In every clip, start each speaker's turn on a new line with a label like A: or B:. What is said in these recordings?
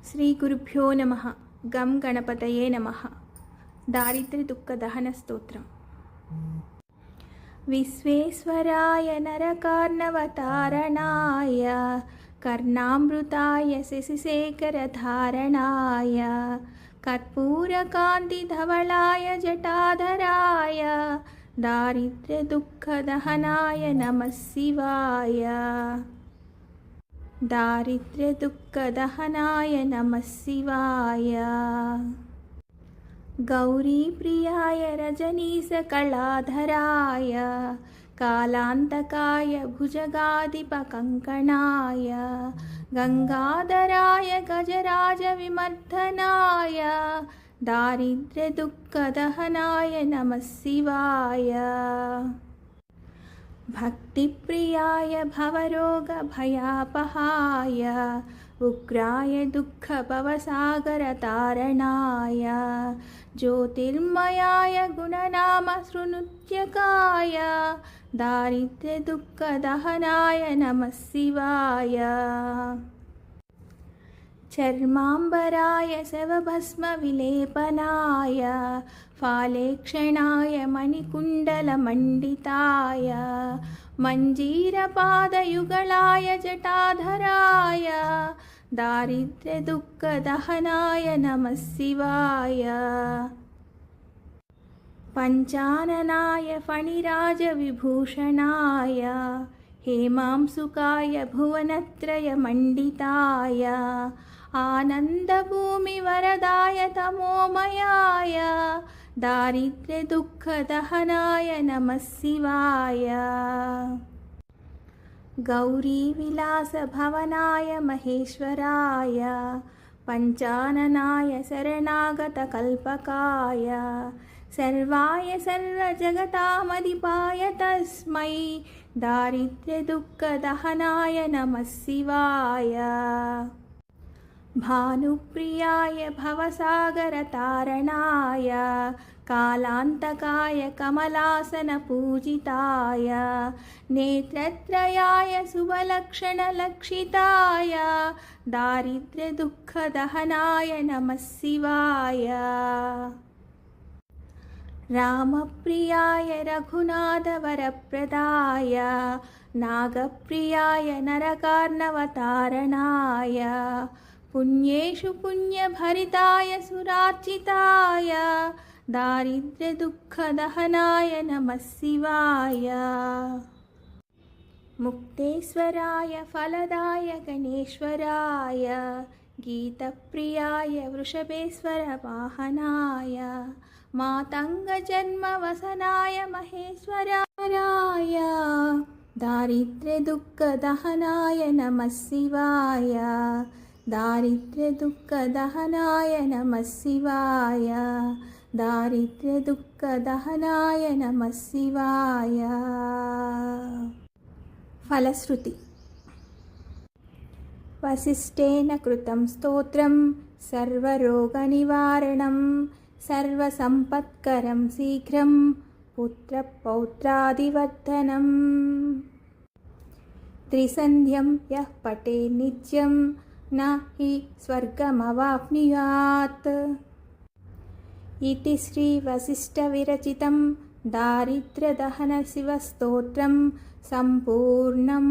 A: శ్రీ గురుభ్యో నమః. గం గణపతయే నమః. దారిద్ర్య దుఃఖ దహన స్తోత్రం. విశ్వేశ్వరాయ నరకార్ణవతారణాయ కర్ణామృతాయ శశిశేఖరధారణాయ కర్పూరకాంతిధవళాయ జటాధరాయ దారిద్ర్య దుఃఖ దహనాయ నమః శివాయ. దారిద్ర్య దుఃఖ దహనాయ నమః శివాయ. గౌరీ ప్రియాయ రజనీశకళాధరాయ కాలాంతకాయ భుజగాధిపకంకణాయ గంగాధరాయ గజరాజ విమర్దనాయ దారిద్ర్య దుఃఖ దహనాయ నమః శివాయ. భక్తిప్రియాయ భవరోగభయాపహాయ ఉగ్రాయ దుఃఖభవసాగరతారణాయ జ్యోతిర్మయాయ గుణనామసృనుత్యకాయ దారిద్ర్య దుఃఖ దహనాయ నమః శివాయ. చర్మాంబరాయ శవభస్మ విలేపనాయ ఫాలేక్షణాయ మణికుండలమండితాయ మంజీరపాదయుగళాయ జటాధరాయ దారిద్ర్య దుఃఖ దహనాయ నమః శివాయ. పంచాననాయ ఫణిరాజ విభూషణాయ హేమాంసుకాయ భువనత్రయమండితాయ ఆనందభూమివరదాయ తమోమయాయ దారిద్ర్య దుఃఖ దహనాయ నమః శివాయ. గౌరీ విలాస భవనాయ మహేశ్వరాయ పంచాననాయ శరణాగత కల్పకాయ సర్వాయ సర్వజగతామధిపాయ తస్మై దారిద్ర్య దుఃఖ దహనాయ నమః శివాయ. భానుప్రియాయ భవసాగరతారణాయ కాలాంతకాయ కమలాసన పూజితాయ నేత్రత్రయాయ శుభలక్షణలక్షితాయ దారిద్ర్య దుఃఖ దహనాయ నమః శివాయ. రామప్రియాయ రఘునాథవరప్రదాయ నాగప్రియాయ నరకార్ణవతారణాయ పుణ్యేషు పుణ్యభరితాయ సురార్చితాయ దారిద్ర్య దుఃఖ దహనాయ నమః శివాయ. ముక్తేశ్వరాయ ఫలదాయ గణేశ్వరాయ గీతప్రియాయ వృషభేశ్వర వాహనాయ మాతంగజన్మవసనాయ మహేశ్వరాయ దారిద్ర్య దుఃఖ దహనాయ నమః శివాయ. దారిద్ర్య దుఃఖ దహనాయ నమః శివాయ. దారిద్ర్య దుఃఖ దహనాయ నమః శివాయ. ఫలశ్రుతి. వసిష్ఠేన కృతం స్తోత్రం సర్వరోగనివారణం సర్వసంపత్కరం శీఘ్రం పుత్రపౌత్రాదివర్ధనం త్రిసంధ్యం యః పఠే నిత్యం న హి స్వర్గమవాప్నుయాత్. ఇతి శ్రీ వసిష్ఠ విరచితం దారిద్ర్య దహన శివస్తోత్రం సంపూర్ణం.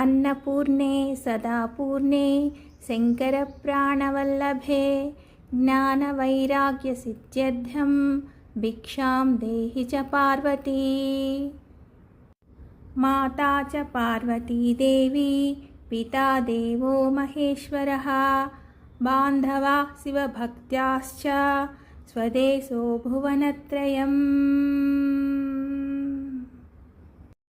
A: అన్నపూర్ణే సదాపూర్ణే శంకర ప్రాణవల్లభే జ్ఞానవైరాగ్యసిద్ధ్యర్థం భిక్షాం దేహి చ పార్వతీ. మాతా చ పార్వతీదేవి పితా దేవో మహేశ్వరః బాంధవాः శివభక్త్యాశ్చ స్వదేశో భువనత్రయం.